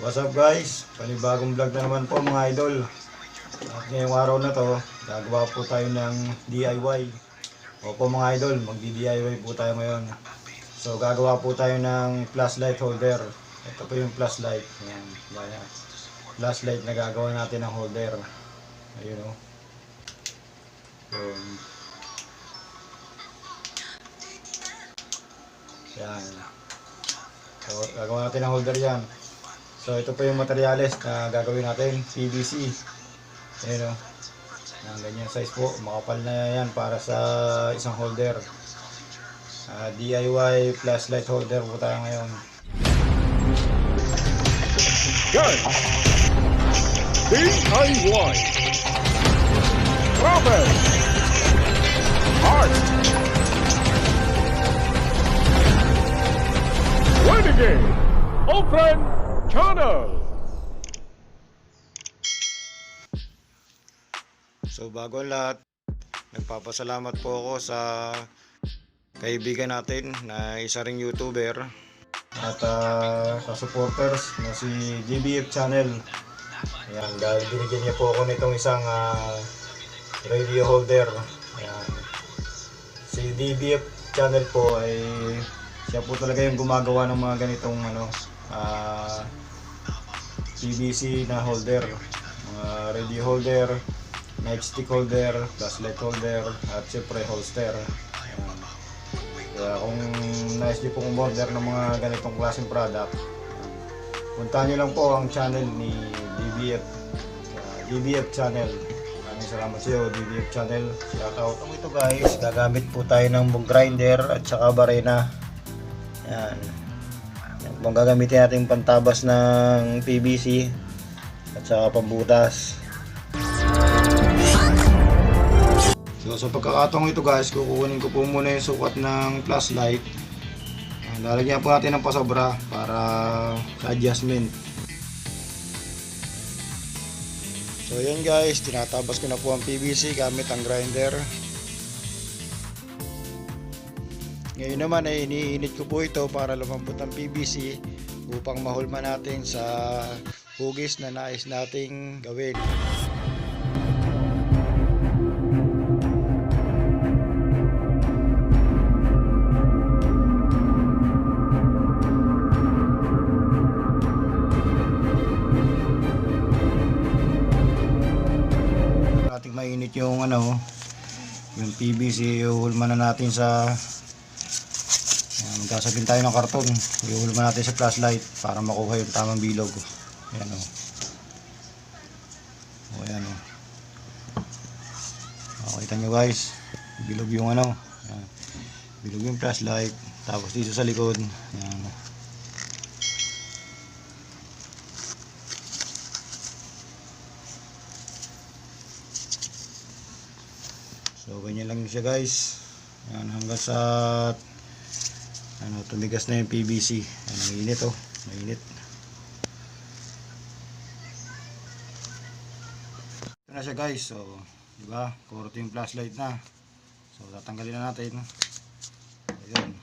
What's up guys? Panibagong vlog na naman po mga idol. At ngayong araw na to, gagawa po tayo ng DIY. Opo mga idol, magdi-DIY po tayo ngayon. So gagawa po tayo ng flashlight holder. Ito po yung flashlight. Yan, yan. Flashlight na gagawa natin ng holder. Ayun o. Yan. So gagawa natin ng holder yan. So ito po yung materyales na gagawin natin, PVC. Ayan o. Ang ganyan size po, makapal na yan para sa isang holder. DIY flashlight holder po tayo ngayon. Guys, DIY Robert Art Renegade Open Channel. So bago ang lahat, nagpapasalamat po ako sa kaibigan natin na isa ring YouTuber at sa supporters na si DBF Channel. Ayan, dahil binigyan niya po ako nitong isang radio holder. Ayan. Si DBF Channel po ay siya po talaga yung gumagawa ng mga ganitong PVC na holder, mga radio holder, nightstick holder, flashlight holder, at syempre holster. Ayan. Kaya kung nais nyo pong order ng mga ganitong klaseng product, puntahan nyo lang po ang channel ni DBF Channel. Maraming salamat sa iyo, DBF Channel. Shoutout. Ito guys, gagamit po tayo ng grinder at saka barena. Yan. Kung gagamitin natin pantabas ng PVC at saka pambutas. So sa pagkakataong ito guys, kukunin ko po muna yung sukat ng flashlight. Lalagyan po natin ng pasobra para sa adjustment. So yan guys, tinatabas ko na po ang PVC gamit ang grinder. Ngayon naman ay iniinit ko po ito para lumambot ang PVC upang mahulma natin sa hugis na nais nating gawin. Ating mainit yung yung PVC, ihulma na natin sa magkasagin tayo ng karton, ihulma natin sa flashlight para makuha yung tamang bilog. Ayan o. Ayan o. Makikita nyo guys, bilog yung ayan. Bilog yung flashlight. Tapos dito sa likod, ayan. So ganyan lang siya guys. Ayan, hanggang sa tumigas na yung PVC. Mainit mainit. Ito na siya guys. So, di ba? Kurot yung flashlight na. So, tatanggalin na natin. Ayun.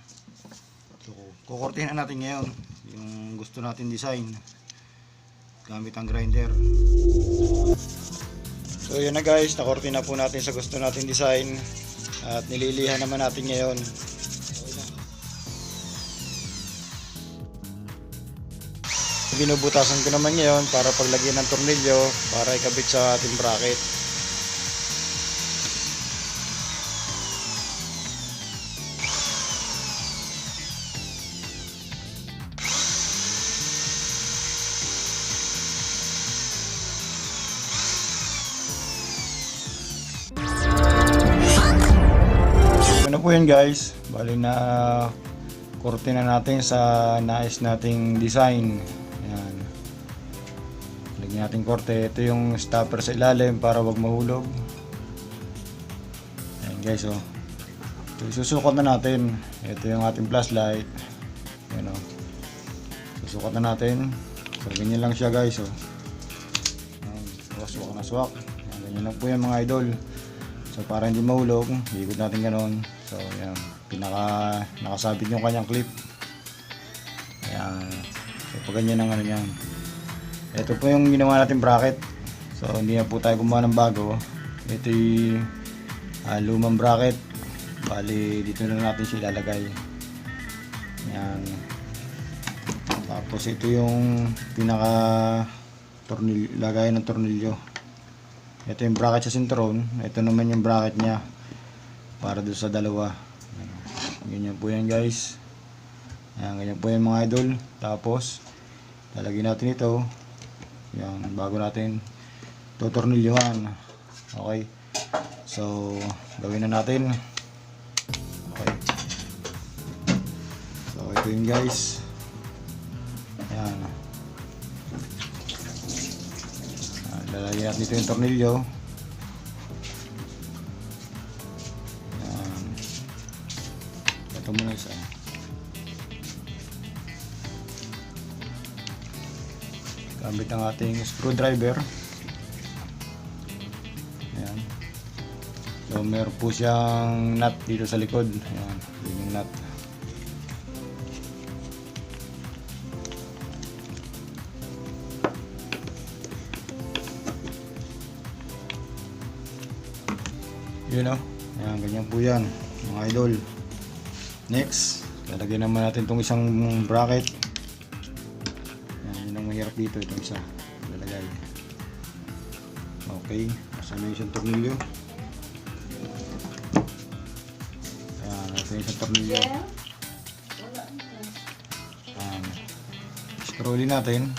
So, kukurtihin na natin ngayon yung gusto natin design gamit ang grinder. So, yun na guys. Nakurti na po natin sa gusto natin design at nililihan naman natin ngayon. Binubutasan ko naman ngayon para paglagyan ng tornilyo para ikabit sa ating bracket. Ano po yan guys, bali na kurte na natin sa nais nating design. Ayan. Lagyan natin korte. Ito yung stopper sa ilalim para wag mahulog. Ayan guys o. So, susukot na natin. Ito yung ating flashlight. Ayan o. Susukot na natin. So ganyan lang siya guys o. Swak na swak. Ayan, ganyan lang po yan mga idol. So para hindi mahulog, ikot natin ganoon. So ayan. Nakasabit yung kanyang clip. Ayan. So pag ganyan ang yan. Ito po yung ginawa natin bracket. So hindi na po tayo gumawa ng bago. Ito yung lumang bracket. Bali dito na natin siya ilalagay. Yan. Tapos ito yung pinaka lagayan ng tornilyo. Ito yung bracket sa sintron. Ito naman yung bracket niya para doon sa dalawa. Ganyan po yan guys. Yan, ganyan po yan mga idol. Tapos lalagyan natin ito. Yan, bago natin tutornilyuhan. Okay. So gawin na natin. Okay. So ito yun guys. Yan. Lalagyan natin dito yung tornilyo. Yan. Ito muna isa. Gamit ang ating screwdriver. Ayan. So meron po siyang nut dito sa likod. Ayan, yun yung nut. Yun o. Ayan, ganyan po yan mga idol. Next, lalagyan naman natin itong isang bracket. Ayan, yun ang mahirap dito. Itong isa lalagay. Okay, nasa na isang tornilyo. Ayan, nasa isang tornilyo. Ayan, scrollin natin.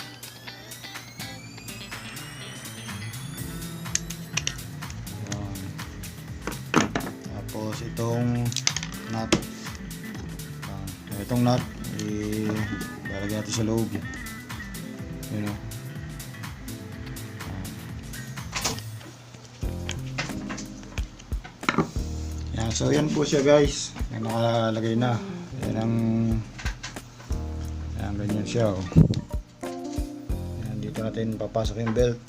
Tapos itong nut. Itong nut ilalagay natin sa loob. Yun o. Yan, so yan po siya guys. Yan, nakalagay na. Yan ang yan, ganyan siya o. Yan, dito natin papasok yung belt.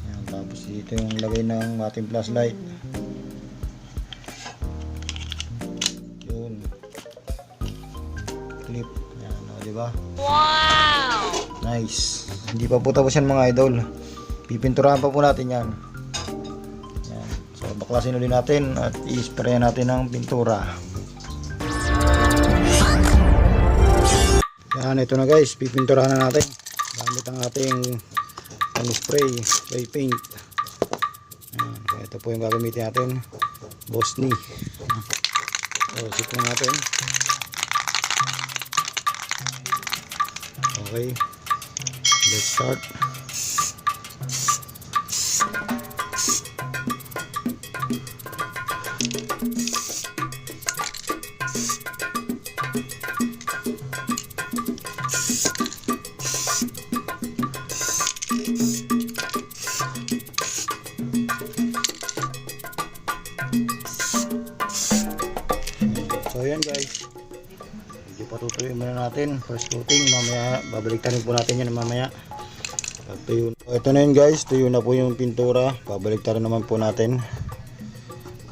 Yan, tapos dito yung lagay ng ating flashlight. Clip. Ayan, o, diba? Wow! Nice. Hindi pa po tapos yan mga idol. Pipinturahan pa po natin yan. Ayan. So, baklasin ulit natin at i-spray natin ng pintura. Yan, ito na guys. Pipinturahan na natin. Gamit ang ating spray paint. Ayan. So, ito po yung gagamitin natin. Bosni. So, sipon natin. Okay, let's start. So yan guys, medyo patutuyin muna natin first coating, mamaya babaliktarin po natin yan mamaya pag tuyo. Ito na yun guys, tuyo na po yung pintura, babaliktarin naman po natin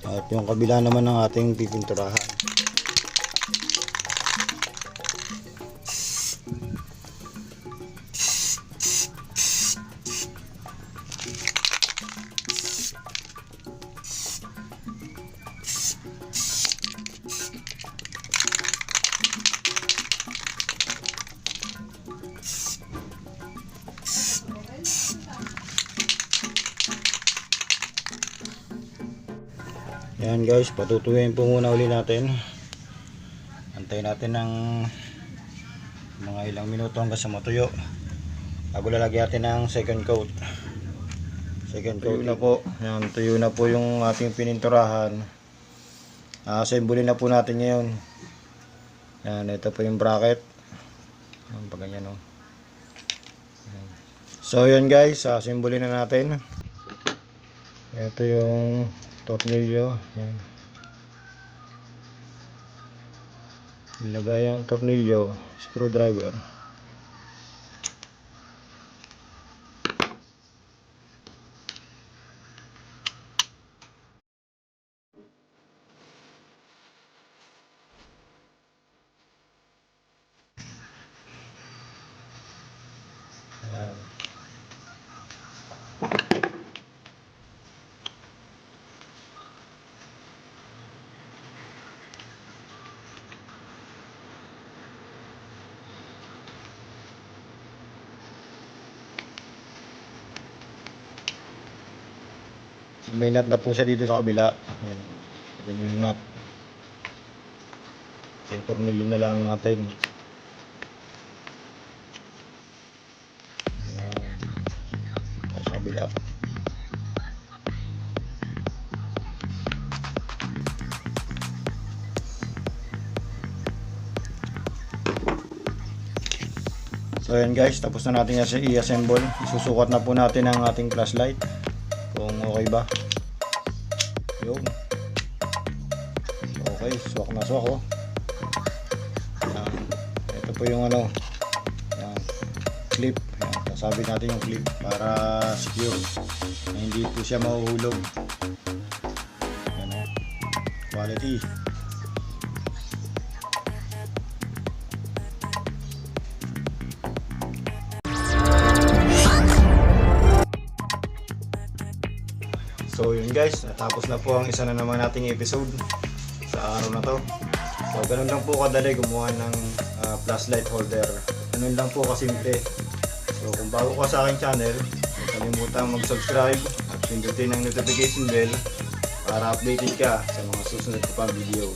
at yung kabila naman ng ating pipinturahan. Yan guys, patutuyin po muna uli natin. Antayin natin ng mga ilang minuto hanggang sa matuyo bago lalagyan natin ng second coat. Second coat na po. Yan, tuyo na po yung ating pininturahan. Assemble na po natin ngayon. Yan, ito po yung bracket. Yan, pag ganyan o. So yan guys, assemble na natin. Ito yung tornilyo. Yan. Ilagay ang tornilyo, screwdriver. Yan. May nut na po siya dito sa kabila. Ayan. Ito yung nut. Okay, tornilyo na lang natin. Ayan. Sa kabila. So ayan guys, tapos na natin i-assemble. Isusukat na po natin ang ating flashlight kung okay ba. Yun. Okay, swak na swak oh. Ayan. Ito po yung ano, ayan, clip. Ayan, sasabi natin yung clip para secure na hindi po siya mahuhulog. Ayan oh. Quality. So yun guys, natapos na po ang isa na naman nating episode sa araw na to. So ganun lang po kadali gumawa ng flashlight holder. Ganun lang po kasimple. So kung bago ka sa aking channel, huwag kalimutang mag-subscribe at pindutin ang notification bell para updated ka sa mga susunod ko pang video.